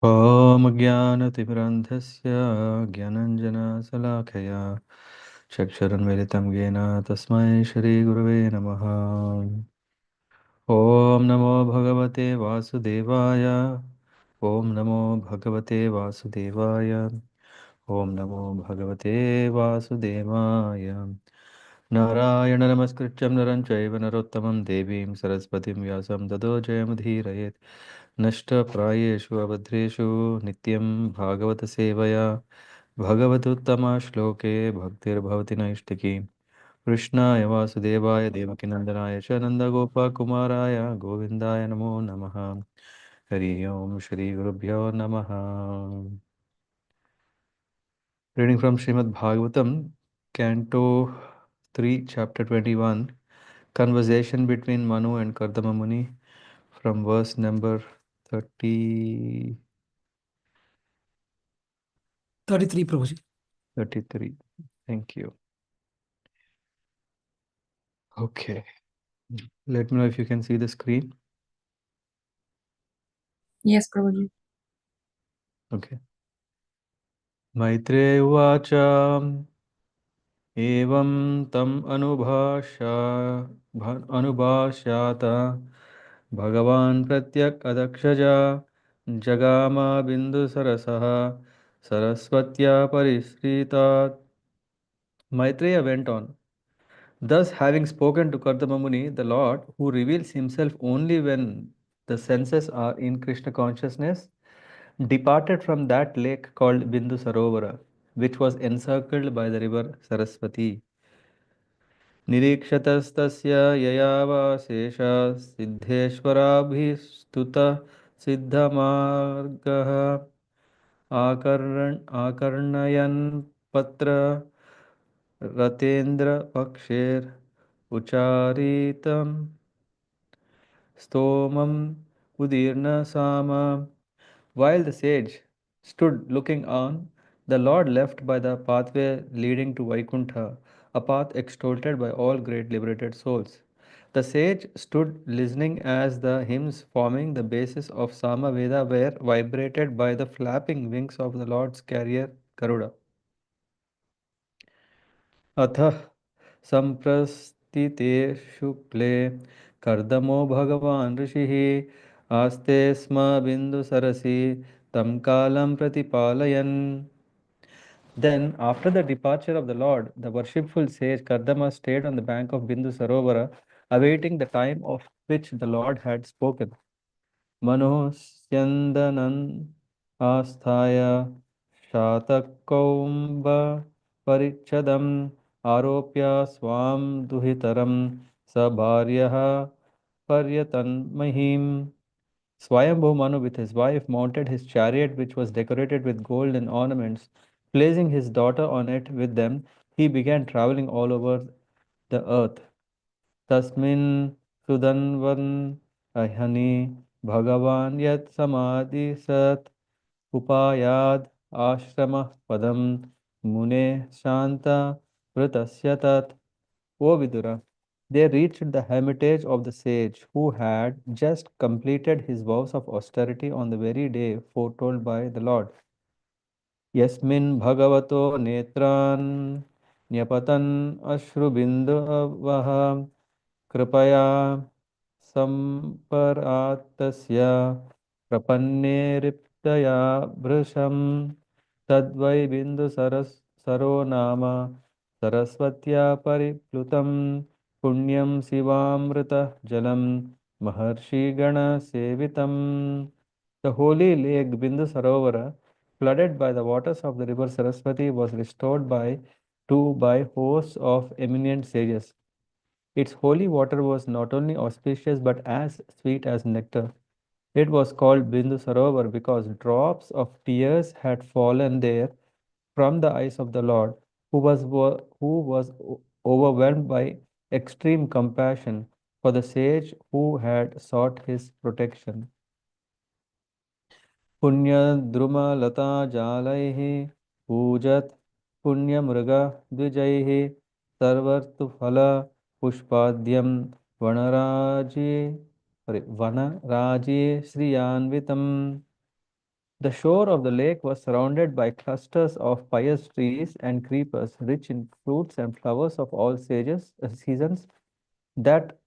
ॐ ज्ञानतिमिरान्धस्य ज्ञानञ्जनशलाकया चक्षुरुन्मिलितं येन तस्मै श्रीगुरवे नमः। ॐ नमो भगवते वासुदेवाय। ॐ नमो भगवते वासुदेवाय। ॐ नमो भगवते वासुदेवाय। नारायण नमस्कृत्यं नरं चैव नरोत्तमं देवीं सरस्वतीं व्यासं ततो जयमुदीरयेत्। नष्टप्रायेषु अभद्रेषु नित्यं भागवतसेवया भगवतुत्तमश्लोके भक्तिर्भवति नैष्टिकी। कृष्णाय वासुदेवाय देवकीनन्दनाय च नन्दगोपकुमाराय गोविन्दाय नमो नमः। हरि ओम श्री गुरुभ्यो नमः। Reading from Srimad Bhagavatam, Canto 3, Chapter 21, Conversation between Manu and Kardama Muni, from verse number 30, 33, Prabhuji. 33. Thank you. Okay. Let me know if you can see the screen. Yes, Prabhuji. Okay. Maitreya Uvacha Evam Tam Anubhashyata Bhagavan Pratyak Adakshaja Jagama Bindu Sarasaha Saraswatya Parisritat. Maitreya went on. Thus, having spoken to Kardama Muni, the Lord, who reveals himself only when the senses are in Krishna consciousness, departed from that lake called Bindu Sarovara, which was encircled by the river Saraswati. निरीक्षतस्तस्य ययावाशेष सिद्धेश्वराभिस्तुतः सिद्धमार्गः आकर्णयन् पत्र रतेन्द्र पक्षेर उचारितं स्तोमं उदीर्ण सामा. While the sage stood looking on, the Lord left by the pathway leading to Vaikuntha, a path extolled by all great liberated souls. The sage stood listening as the hymns forming the basis of Samaveda were vibrated by the flapping wings of the Lord's carrier Garuda. अथ सम्प्रस्थिते शुक्ले कर्दमो भगवान् ऋषिः आस्ते स्म बिन्दुसरसि तं कालं प्रतिपालयन्. Then, after the departure of the Lord, the worshipful sage Kardama stayed on the bank of Bindu Sarovara, awaiting the time of which the Lord had spoken. Manohsyandanan asthaya शातकौम्ब परिच्छदम् आरोप्य Swan दुहितरं स भार्यः पर्यतन्महीं. Swayambhu Manu with his wife mounted his chariot which was decorated with gold and ornaments. Placing his daughter on it with them, he began traveling all over the earth. Tasmin Sudanvan Ahani Bhagavan Yat Samadhi Sat Upayad Ashrama Padam Mune Shanta Vritasya Tat. O Vidura, they reached the hermitage of the sage who had just completed his vows of austerity on the very day foretold by the Lord. Yasmin Bhagavato Netran Nyapatan Ashrubindavah Kripaya Samparatasya Prapanneriptaya Bhrisham Tadvai Bindu Saro Nama Saraswatya Pariplutam Punyam Sivamrita Jalam Maharshi Gana Sevitam. The holy lake Bindu Sarovara, flooded by the waters of the river Saraswati, was restored by hosts of eminent sages. Its holy water was not only auspicious but as sweet as nectar. It was called Bindu Sarovar because drops of tears had fallen there from the eyes of the Lord, who was overwhelmed by extreme compassion for the sage who had sought his protection. पुण्यद्रुमलताजालैः पूजत् पुण्यमृगद्विजैः सर्वतुफलपुष्पाद्यं वनराजी वनराजी श्रियान्वितम्. The shore of the lake was surrounded by clusters of pious trees and creepers, rich in fruits and flowers of all seasons, that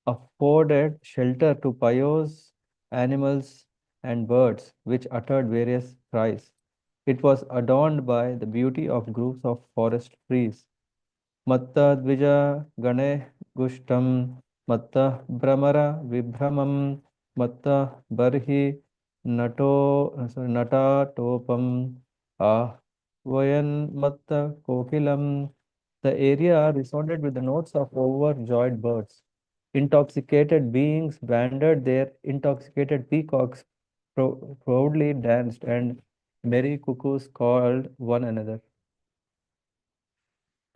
afforded shelter to pious animals and birds, which uttered various cries. It was adorned by the beauty of groups of forest trees. Matta Dvija Gane Gushtam, Matta Brahmara Vibramam, Matta Barhi Nata Topam, Ahvayan Matta Kokilam. The area resounded with the notes of overjoyed birds. Intoxicated beings banded their intoxicated peacocks proudly danced, and merry cuckoos called one another.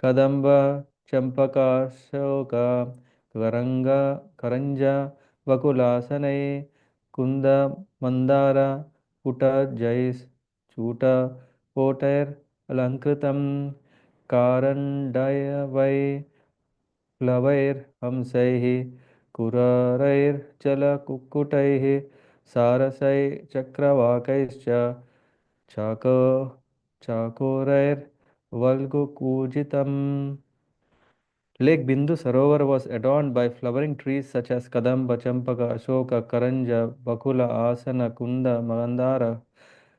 Kadamba, Champaka, Shoka, Karanja, Vakulasanai, Kunda, Mandara, Puta, Jais, Chuta, Potair, Alankritam, Karandayavai, Flavair, Hamsaihi, Kurarair, Chala Kukutaihi, Sarasai, Chakravakaischa, Chako, Chakorair, Valgukujitam. Lake Bindu Sarovar was adorned by flowering trees such as Kadamba, Champaka, Ashoka, Karanja, Bakula, Asana, Kunda, Mandara,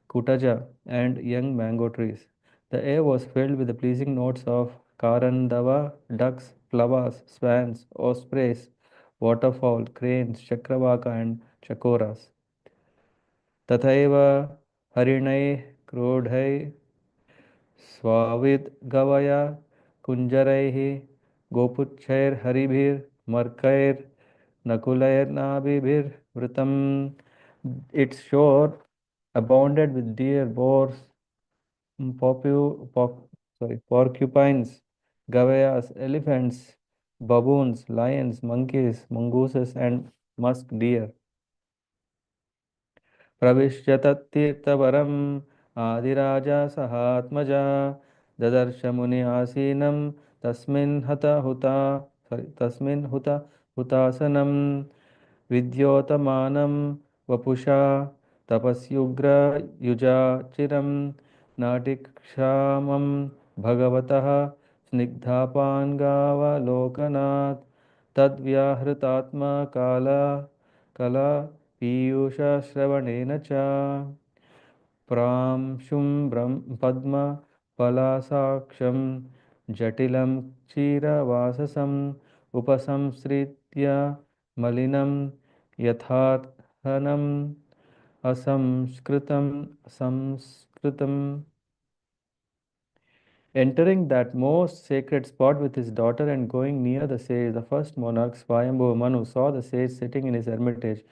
Kutaja, and young mango trees. The air was filled with the pleasing notes of Karandava, ducks, flowers, swans, ospreys, waterfowl, cranes, Chakravaka, and Chakoras. तथैव हरिणैः क्रोधैः स्वाविद गवया कुञ्जरैः गोपुच्छैर्हरिभिर्मर्कैर्नकुलैर्नाभिभिर्वृतम्. Its shore abounded with deer, boars, porcupines, gavayas, elephants, baboons, lions, monkeys, mongooses, and musk deer. प्रविश्य तत्तीर्थवरम् आदिराजा सहात्मजा ददर्श मुनि आसीनं तस्मिन् हुत हुतासनं विद्योतमानं वपुषा तपस्युग्र युजाचिरं नाटिक्षामं भगवतः स्निग्धापान्गावलोकनात् तद्व्याहृतात्मा कला पीयूषश्रवणेन च पद्मपलासाक्षं जटिलं क्षीरवाससम् उपसंसृत्य मलिनं यथार्हणम् असंस्कृतम्. Entering that most sacred spot with his daughter and going near the sage, the first monarch, Swayambhu Manu, saw the sage sitting in his hermitage,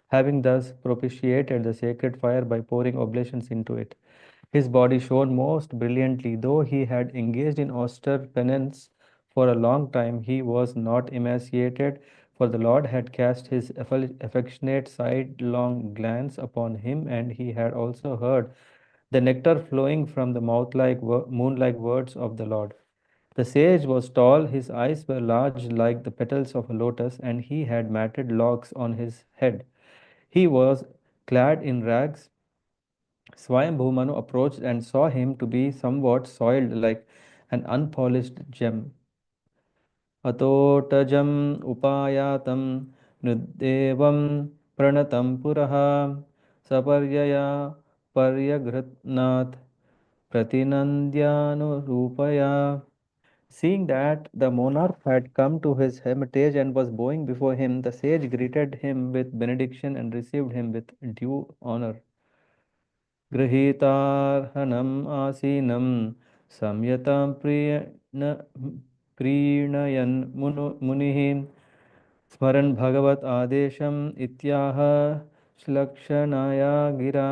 having thus propitiated the sacred fire by pouring oblations into it. His body shone most brilliantly, though he had engaged in austere penance for a long time. He was not emaciated, for the Lord had cast his affectionate sidelong glance upon him, and he had also heard the nectar flowing from the mouth like moon-like words of the Lord. The sage was tall, his eyes were large like the petals of a lotus, and he had matted locks on his head. He was clad in rags. Swayambhumanu approached and saw him to be somewhat soiled like an unpolished gem. अतोटजम् उपायातं नृदेवं प्रणतं पुरः सपर्यया पर्यगृह्णात् pratinandyanurupaya. Seeing that the monarch had come to his hermitage and was bowing before him, the sage greeted him with benediction and received him with due honor. गृहीतार्हणम् आसीनं संयतं प्रीणयन् मुनिः स्मरन् भगवत आदेशम् इत्याह श्लक्षणाया गिरा.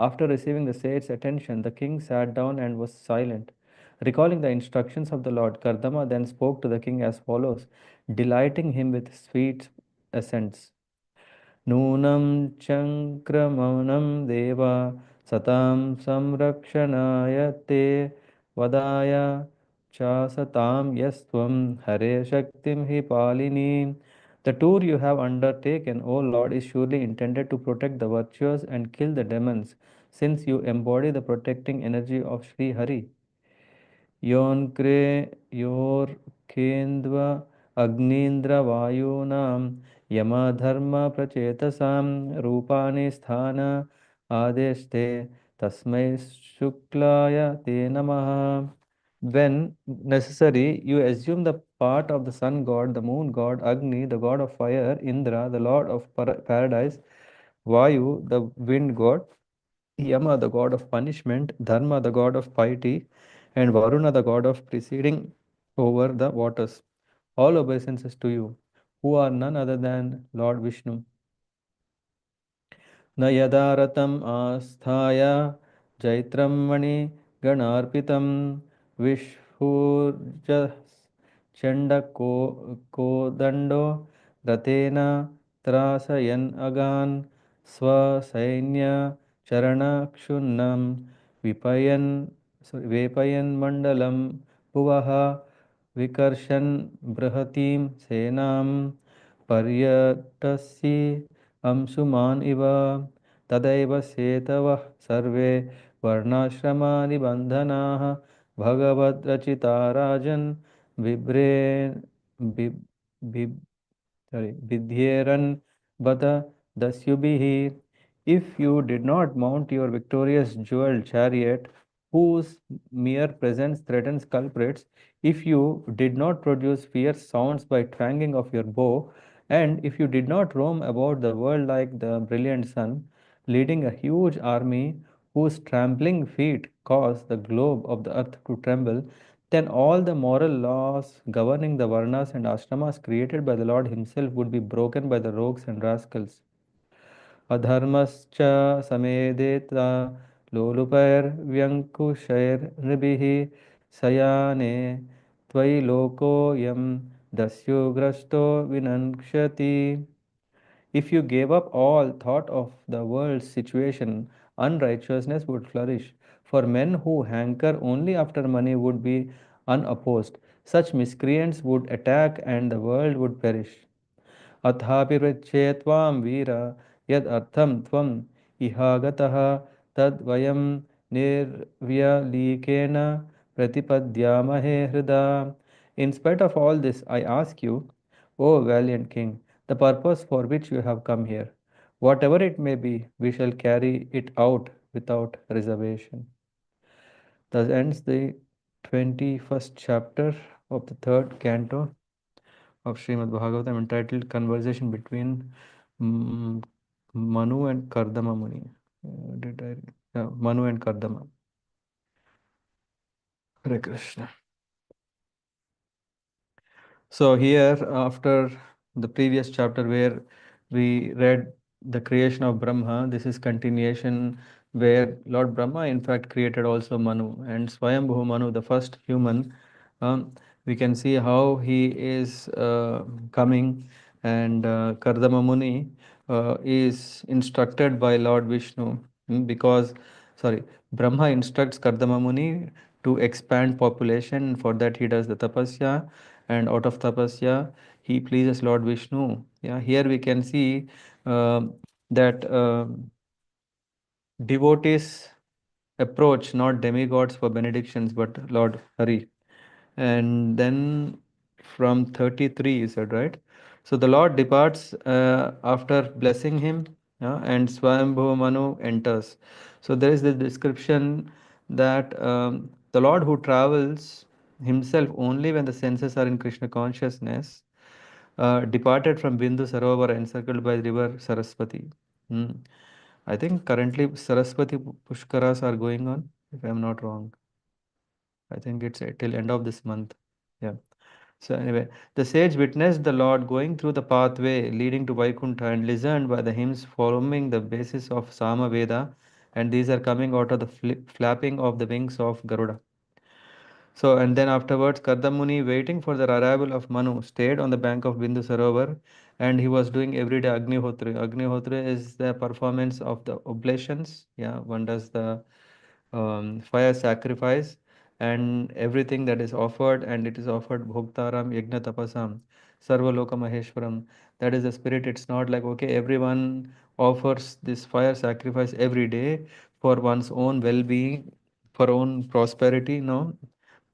After receiving the sage's attention, the king sat down and was silent. Recalling the instructions of the Lord, Kardama then spoke to the king as follows, delighting him with sweet accents. नूनं चङ्क्रमणं देव सतां संरक्षणाय ते वदाय च सतां यस्त्वं हरे शक्तिं हि पालिनीं The tour you have undertaken, O Lord, is surely intended to protect the virtuous and kill the demons, since you embody the protecting energy of Sri Hari. योऽन्क्रे योऽर्केन्द्व अग्नीन्द्रवायूनां यमधर्मप्रचेतसां रूपाणि स्थान आदेस्ते तस्मै शुक्लाय ते नमः. When necessary, you assume the part of the sun god, the moon god, Agni, the god of fire, Indra, the lord of paradise, Vayu, the wind god, Yama, the god of punishment, Dharma, the god of piety, and Varuna, the god of presiding over the waters. All obeisances to you, who are none other than Lord Vishnu. न यदा रतम् आस्थाय जैत्रं मणिगणार्पितं विस्फुर्जश्चण्डको कोदण्डो रथेन त्रासयन् अगान् स्वसैन्यचरणक्षुण्णं विपयन् वेपयन् मण्डलं भुवः विकर्षन् बृहतीं सेनां पर्यटसि अंशुमान् इव तदैव सेतवः सर्वे वर्णाश्रमानिबन्धनाः भगवद्रचिता राजन् बिभ्रे बिब् बिब् sorry, Vidhyeran Bata Dasyubihi. If you did not mount your victorious jeweled chariot, whose mere presence threatens culprits, if you did not produce fierce sounds by twanging of your bow, and if you did not roam about the world like the brilliant sun, leading a huge army whose trampling feet cause the globe of the earth to tremble, then all the moral laws governing the varnas and ashramas created by the Lord Himself would be broken by the rogues and rascals. Adharmascha samedeta lolupairvyankushairnibihi sayane tvai lokoyam dasyugrasto vinankshati. If you gave up all thought of the world's situation, unrighteousness would flourish. For men who hanker only after money would be unopposed. Such miscreants would attack and the world would perish. अथापि पृच्छे त्वां वीर यद् अर्थं त्वम् इहागतः तद्वयं निर्व्यलीकेन प्रतिपद्यामहे हृदा. In spite of all this, I ask you, O valiant king, the purpose for which you have come here. Whatever it may be, we shall carry it out without reservation. Thus ends the 21st chapter of the third canto of Srimad Bhagavatam entitled Conversation between mm, Manu and Kardama Muni. Did I? Yeah, Manu and Kardama. Hare Krishna. So here, after the previous chapter where we read the creation of Brahma, this is continuation where Lord Brahma in fact created also Manu and Swayambhu Manu, the first human. We can see how he is coming and Kardama Muni is instructed by Lord Vishnu because, sorry, Brahma instructs Kardama Muni to expand population. For that he does the tapasya, and out of tapasya he pleases Lord Vishnu. Yeah, here we can see that devotees approach not demigods for benedictions but Lord Hari. And then from 33 you said, right? So the Lord departs after blessing him, yeah, and Swayambhu Manu enters. So there is the description that the Lord who travels himself only when the senses are in Krishna consciousness departed from Bindu Sarovar encircled by the river Saraswati. Hmm. I think currently Saraswati Pushkaras are going on, if I'm not wrong. I think it's till end of this month. Yeah. So anyway, the sage witnessed the Lord going through the pathway leading to Vaikuntha and listened by the hymns forming the basis of Sama Veda, and these are coming out of the flapping of the wings of Garuda. So, and then afterwards, Kardamuni, waiting for the arrival of Manu, stayed on the bank of Bindu Sarovar, and he was doing everyday Agnihotra. Agnihotra is the performance of the oblations. Yeah, one does the fire sacrifice and everything that is offered, and it is offered Bhoktaram Yajna Tapasam. Sarvaloka Maheshwaram. That is the spirit. It's not like, okay, everyone offers this fire sacrifice every day for one's own well being, for own prosperity. No,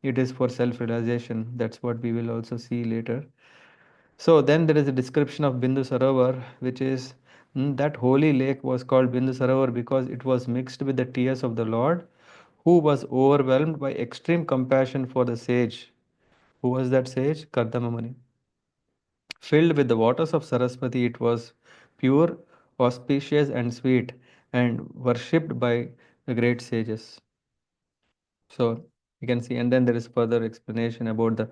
it is for self realization. That's what we will also see later. So then there is a description of Bindu Sarovar, which is that holy lake was called Bindu Sarovar because it was mixed with the tears of the Lord, who was overwhelmed by extreme compassion for the sage. Who was that sage? Kardama Muni. Filled with the waters of Saraswati, it was pure, auspicious, and sweet, and worshipped by the great sages. So you can see, and then there is further explanation about the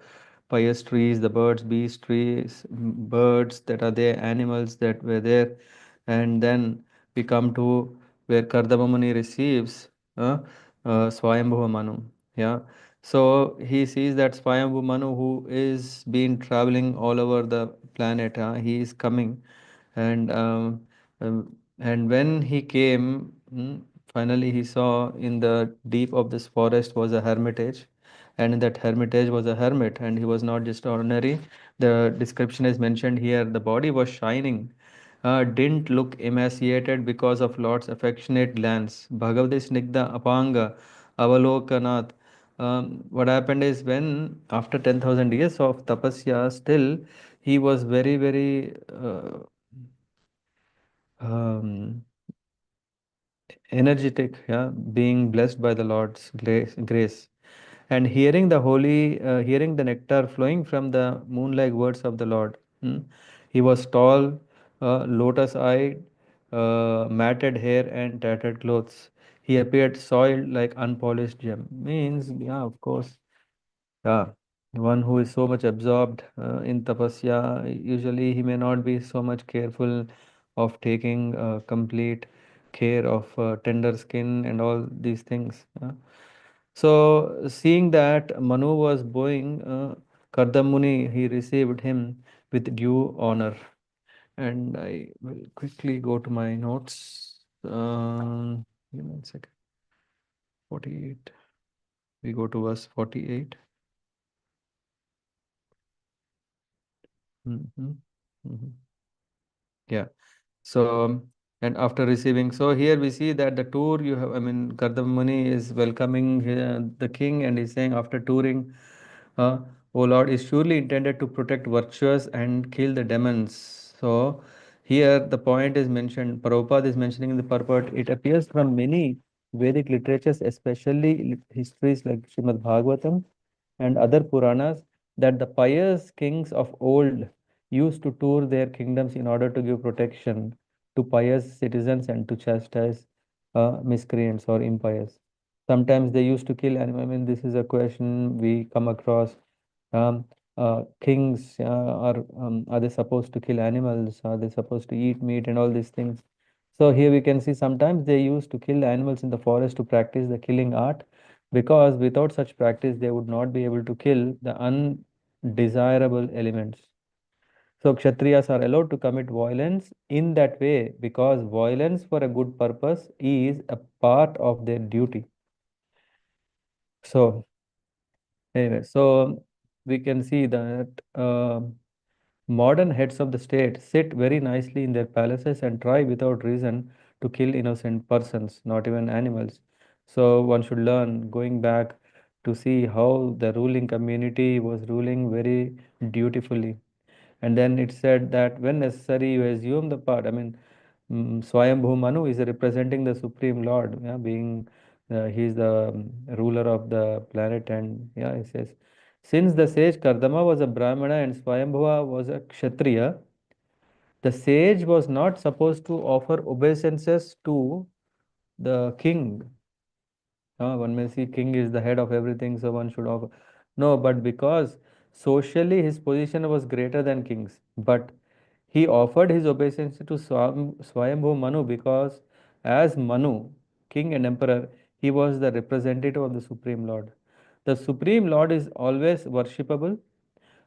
pious trees, the birds, beasts, trees, birds that are there, animals that were there, and then we come to where Kardama Muni receives Swayambhuva Manu. Yeah, so he sees that Swayambhu Manu, who is been traveling all over the planet, he is coming, and and when he came, finally he saw in the deep of this forest was a hermitage, and in that hermitage was a hermit, and he was not just ordinary. The description is mentioned here. The body was shining, didn't look emaciated because of Lord's affectionate glance. Bhagavate Snigdha Apanga Avalokanath. What happened is when after 10,000 years of tapasya, still he was very, very um, energetic, yeah, being blessed by the Lord's grace, and hearing the hearing the nectar flowing from the moon-like words of the Lord. He was tall, lotus-eyed, matted hair, and tattered clothes. He appeared soiled like unpolished gem. Means, yeah, of course, yeah, one who is so much absorbed in tapasya, usually he may not be so much careful of taking complete care of tender skin and all these things. So, seeing that Manu was bowing, Kardamuni, he received him with due honor. And I will quickly go to my notes. Give me 1 second. 48. We go to verse 48. Mhm. Mhm. Yeah. So, and after receiving, so here we see that the tour you have, I mean, Kardamuni is welcoming the king and he's saying, after touring, uh, O Lord, is surely intended to protect virtuous and kill the demons. So, here the point is mentioned, Prabhupada is mentioning in the purport, it appears from many Vedic literatures, especially histories like Srimad Bhagavatam and other Puranas, that the pious kings of old used to tour their kingdoms in order to give protection to pious citizens and to chastise miscreants or impious. Sometimes they used to kill animals. I mean, this is a question we come across. Um, Kings are they supposed to kill animals? Are they supposed to eat meat and all these things? So here we can see sometimes they used to kill animals in the forest to practice the killing art, because without such practice they would not be able to kill the undesirable elements. So Kshatriyas are allowed to commit violence in that way because violence for a good purpose is a part of their duty. So anyway, so we can see that modern heads of the state sit very nicely in their palaces and try without reason to kill innocent persons, not even animals. So one should learn going back to see how the ruling community was ruling very dutifully. And then it said that when necessary, you assume the part. I mean, Swayambhu Manu is representing the Supreme Lord, yeah, being he is the ruler of the planet, and yeah, it says, since the sage Kardama was a Brahmana and Swayambhuva was a Kshatriya, the sage was not supposed to offer obeisances to the king. One may see king is the head of everything, so one should offer. No, but because socially his position was greater than king's, but he offered his obeisance to Swayambhu Manu because, as Manu, king and emperor, he was the representative of the Supreme Lord. The Supreme Lord is always worshipable,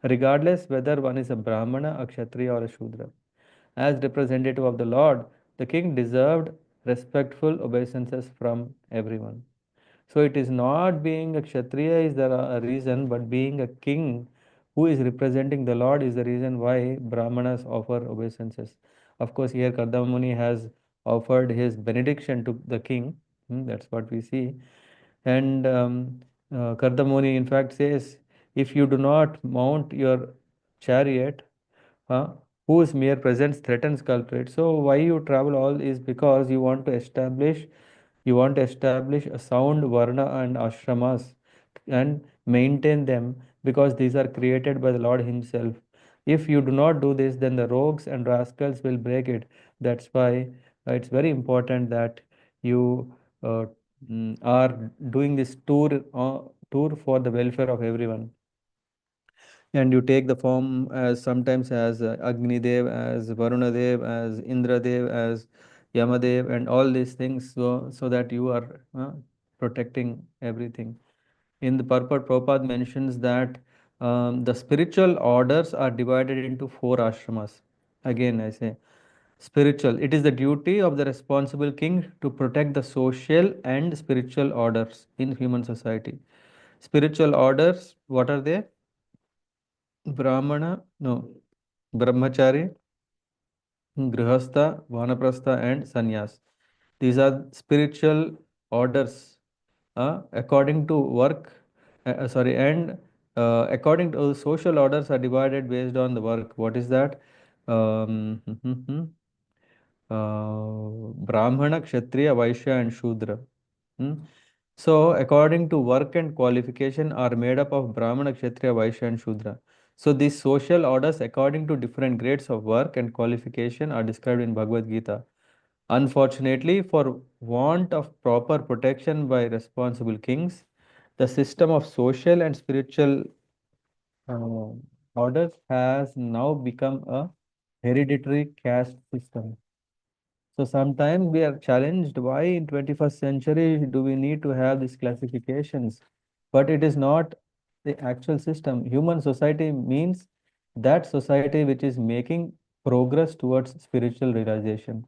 regardless whether one is a Brahmana, a Kshatriya, or a Shudra. As representative of the Lord, the king deserved respectful obeisances from everyone. So it is not being a Kshatriya is the reason, but being a king who is representing the Lord is the reason why Brahmanas offer obeisances. Of course, here Kardamuni has offered his benediction to the king. That's what we see. And Kardamuni, in fact, says, if you do not mount your chariot, uh, whose mere presence threatens culprit. So why you travel all is because you want to establish a sound varna and ashramas and maintain them, because these are created by the Lord Himself. If you do not do this, then the rogues and rascals will break it. That's why it's very important that you uh, are doing this tour for the welfare of everyone. And you take the form as sometimes as Agni Dev, as Varuna Dev, as Indra Dev, as Yamadev, and all these things, so that you are protecting everything. In the purport, Prabhupada mentions that the spiritual orders are divided into four ashramas. Again, I say spiritual. It is the duty of the responsible king to protect the social and spiritual orders in human society. Spiritual orders, what are they? Brahmana, no, Brahmachari, Grihastha, Vanaprastha, and Sannyas. These are spiritual orders according to work, and according to social orders are divided based on the work. What is that? Um, Brahmana, Kshatriya, Vaishya, and Shudra. Hmm? So, according to work and qualification, are made up of Brahmana, Kshatriya, Vaishya, and Shudra. So, these social orders, according to different grades of work and qualification, are described in Bhagavad Gita. Unfortunately, for want of proper protection by responsible kings, the system of social and spiritual uh, orders has now become a hereditary caste system. So sometimes we are challenged why in 21st century do we need to have these classifications? But it is not the actual system. Human society means that society which is making progress towards spiritual realization.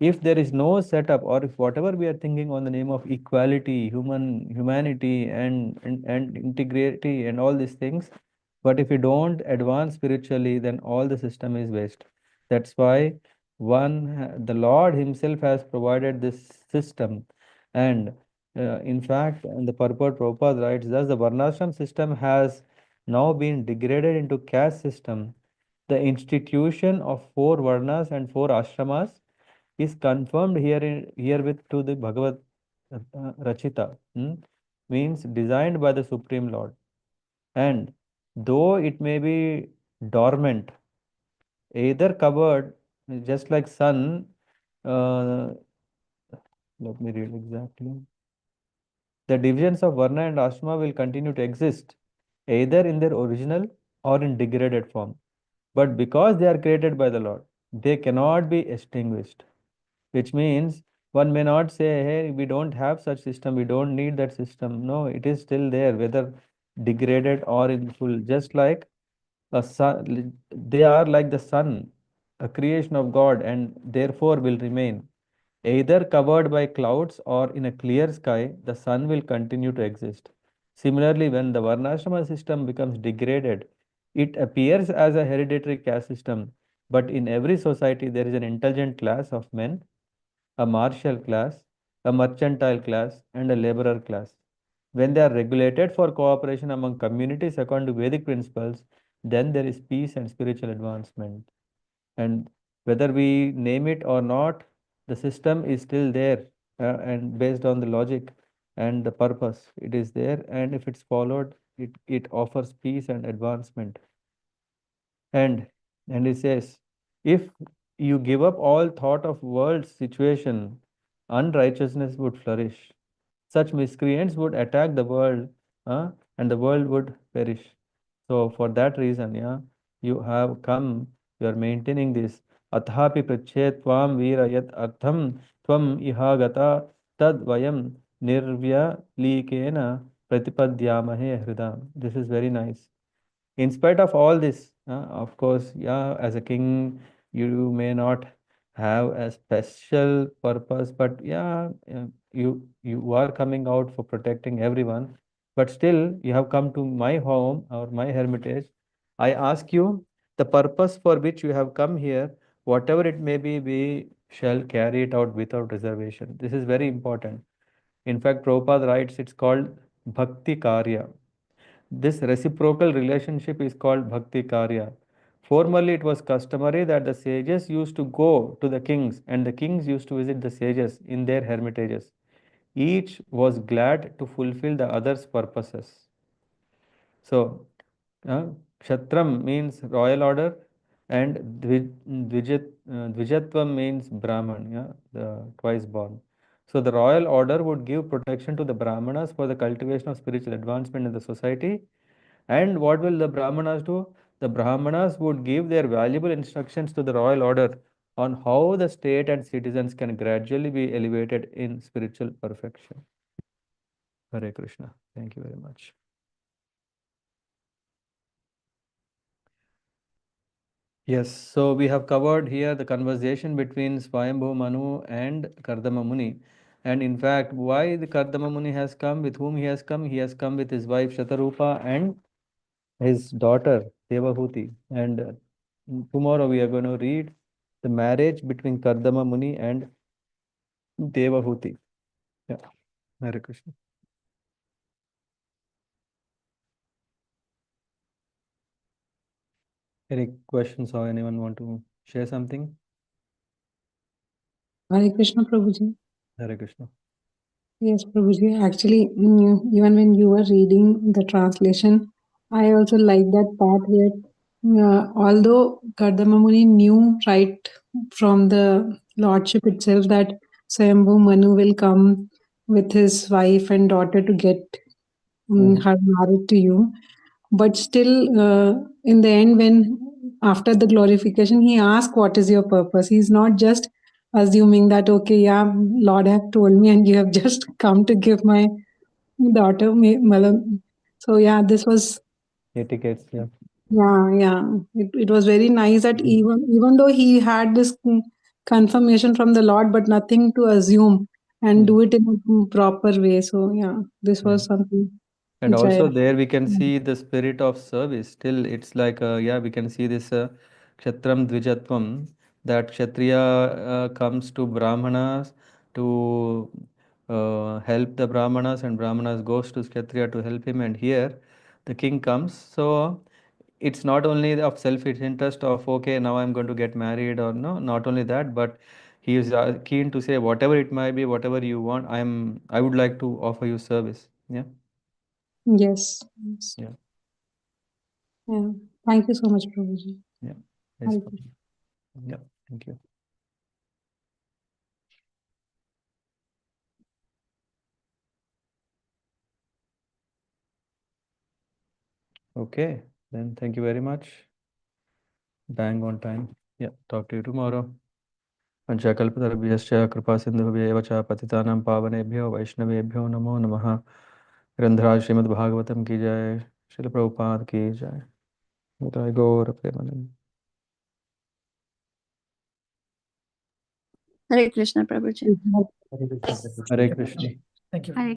If there is no setup, or if whatever we are thinking on the name of equality, humanity, and integrity and all these things, but if we don't advance spiritually, then all the system is waste. That's why the Lord Himself has provided this system. And in fact, in the purport, Prabhupada writes, thus the varnashram system has now been degraded into caste system. The institution of four varnas and four ashramas is confirmed herewith to the Bhagavad Rachita, means designed by the Supreme Lord. And though it may be dormant, either covered, just like sun, uh, let me read exactly. The divisions of Varna and Ashrama will continue to exist, either in their original or in degraded form. But because they are created by the Lord, they cannot be extinguished. Which means one may not say, hey, we don't have such system, we don't need that system. No, it is still there, whether degraded or in full. Just like a sun, they are like the sun, a creation of God, and therefore will remain. Either covered by clouds or in a clear sky, the sun will continue to exist. Similarly, when the Varnashrama system becomes degraded, it appears as a hereditary caste system. But in every society, there is an intelligent class of men, a martial class, a mercantile class, and a laborer class. When they are regulated for cooperation among communities according to Vedic principles, then there is peace and spiritual advancement. And whether we name it or not, the system is still there, and based on the logic and the purpose, it is there. And if it's followed, it offers peace and advancement. And and it says, if you give up all thought of world's situation, unrighteousness would flourish. Such miscreants would attack the world, and the world would perish. So for that reason, yeah, you have come, you are maintaining this. Athapi prachet tvam veera yat artham tvam ihagata tad vayam nirvya likena pratipadyamahe hridam. This is very nice. In spite of all this, of course, yeah, as a king, you may not have a special purpose, but yeah, you are coming out for protecting everyone. But still, you have come to my home or my hermitage. I ask you, the purpose for which you have come here, whatever it may be, we shall carry it out without reservation. This is very important. In fact, Prabhupada writes it's called Bhakti Karya. This reciprocal relationship is called Bhakti Karya. Formerly, it was customary that the sages used to go to the kings and the kings used to visit the sages in their hermitages. Each was glad to fulfill the other's purposes. So, uh, Kshatram means royal order, and Dvijatvam means Brahman, yeah, the twice born. So, the royal order would give protection to the Brahmanas for the cultivation of spiritual advancement in the society. And what will the Brahmanas do? The Brahmanas would give their valuable instructions to the royal order on how the state and citizens can gradually be elevated in spiritual perfection. Hare Krishna. Thank you very much. Yes, so we have covered here the conversation between Swayambhu Manu and Kardama Muni. And in fact, why the Kardama Muni has come, with whom he has come? He has come with his wife Shatarupa and his daughter Devahuti. And tomorrow we are going to read the marriage between Kardama Muni and Devahuti. Yeah, Hare Krishna. Any questions or anyone want to share something? Hare Krishna, Prabhuji. Hare Krishna. Yes, Prabhuji. Actually, even when you were reading the translation, I also like that part where, although Kardama knew right from the lordship itself that Swayambhu Manu will come with his wife and daughter to get Mhm. her married to you, but still, in the end, when after the glorification, he asks, "What is your purpose?" He's not just assuming that, okay, yeah, Lord have told me, and you have just come to give my daughter. So yeah, this was Etiquettes, yeah. yeah. It was very nice that Mhm. even though he had this confirmation from the Lord, but nothing to assume and Mm. do it in a proper way. So yeah, this Yeah. was something And which I. also there we can see the spirit of service. Still, it's like, yeah, we can see this Kshatram Dvijatvam, that Kshatriya comes to Brahmanas to help the Brahmanas, and Brahmanas goes to Kshatriya to help him. And here the king comes. So it's not only of self-interest of, okay, now I'm going to get married, or no, not only that, but he is keen to say whatever it might be, whatever you want, I would like to offer you service. Yeah. Yes. Yes. Yeah. Yeah. Thank you so much, Prabhuji. Yeah, it's Hare fine. Krishna. Yeah, thank you. Okay, then thank you very much. Bang on time. Yeah, talk to you tomorrow. पंचाकल्पतरुभ्यश्च कृपा सिन्धुभ्येव च पतितानां पावनेभ्यो वैष्णवेभ्यो नमो नमः। ग्रंथराज श्रीमद्भागवतम की जय। श्रील प्रभुपाद की जय। निताय गौर Premanand. Hare Krishna, Prabhuji. Krishna. Hare Krishna. Thank you. Hare